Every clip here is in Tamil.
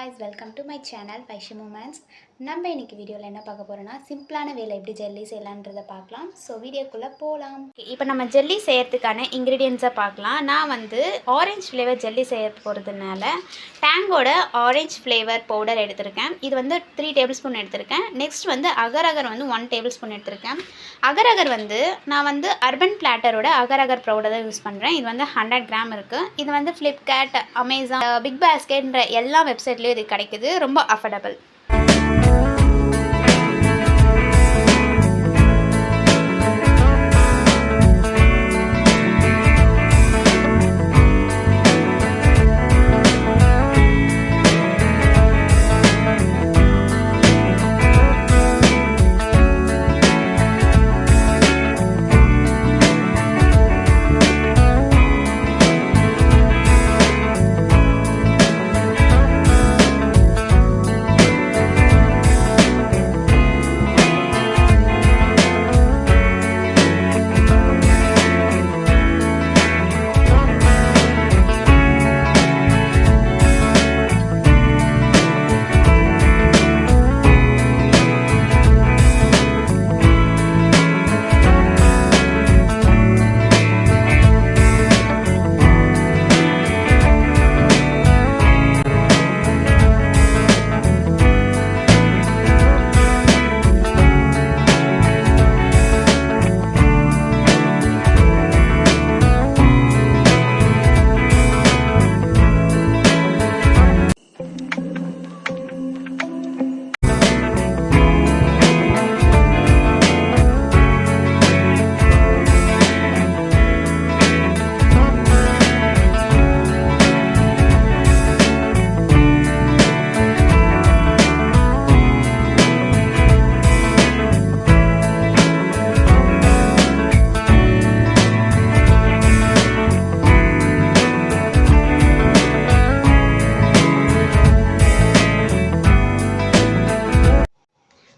guys, welcome to my channel Vishu Moments. நம்ம இன்னைக்கு வீடியோல என்ன பார்க்க போறோம்னா சிம்பிளான வேலை எப்படி ஜெல்லி செய்யலாம்ன்றத பார்க்கலாம். சோ வீடியோக்குள்ள போலாம். இப்போ நம்ம ஜெல்லி செய்யறதுக்கான இன்கிரிடியன்ட்ஸை பார்க்கலாம். நான் வந்து ஆரஞ்சு ஃப்ளேவர் ஜெல்லி செய்ய போறதுனால டேங்கோட ஆரஞ்சு ஃப்ளேவர் பவுடர் எடுத்திருக்கேன். இது வந்து 3 டேபிள்ஸ்பூன் எடுத்திருக்கேன். நெக்ஸ்ட் வந்து அகர் அகர் வந்து 1 டேபிள்ஸ்பூன் எடுத்திருக்கேன். அகர் அகர் வந்து நான் வந்து அர்பன் பிளாட்டரோட அகர் அகர் பவுடர் தான் யூஸ் பண்ணுறேன். இது வந்து 100 கிராம் இருக்குது. இது வந்து ஃப்ளிப்கார்ட், அமேசான், பிக் பாஸ்கெட்ன்ற எல்லா வெப்சைட்லேயும் இது கிடைக்குது. ரொம்ப அஃபோர்டபுள்.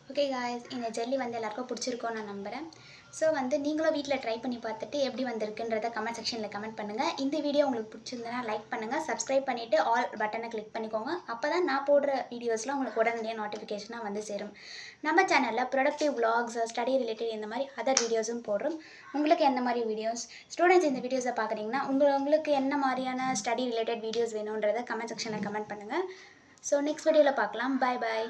ஓகே காய்ஸ், இந்த ஜெல்லி வந்து எல்லாருக்கும் பிடிச்சிருக்கோன்னு நான் நம்புகிறேன். ஸோ வந்து நீங்களும் வீட்டில் ட்ரை பண்ணி பார்த்துட்டு எப்படி வந்திருக்குன்றத கமெண்ட் செக்ஷனில் கமெண்ட் பண்ணுங்கள். இந்த வீடியோ உங்களுக்கு பிடிச்சிருந்தனா லைக் பண்ணுங்கள், சப்ஸ்கிரைப் பண்ணிவிட்டு ஆல் பட்டனை கிளிக் பண்ணிக்கோங்க. அப்போ தான் நான் போடுற வீடியோஸ்லாம் உங்களுக்கு உடனடியாக நோட்டிஃபிகேஷனாக வந்து சேரும். நம்ம சேனலில் ப்ரொடக்டிவ் vlogs, ஸ்டடி ரிலேட்டட் இந்த மாதிரி அதர் வீடியோஸும் போடுறோம். உங்களுக்கு எந்த மாதிரி வீடியோஸ், ஸ்டூடெண்ட்ஸ் இந்த வீடியோஸை பார்க்குறீங்கன்னா உங்களுக்கு என்ன மாதிரியான ஸ்டடி ரிலேட்டட் வீடியோஸ் வேணுன்றதை கமெண்ட் செக்ஷனில் கமெண்ட் பண்ணுங்கள். ஸோ நெக்ஸ்ட் வீடியோவில் பார்க்கலாம். பாய் பாய்.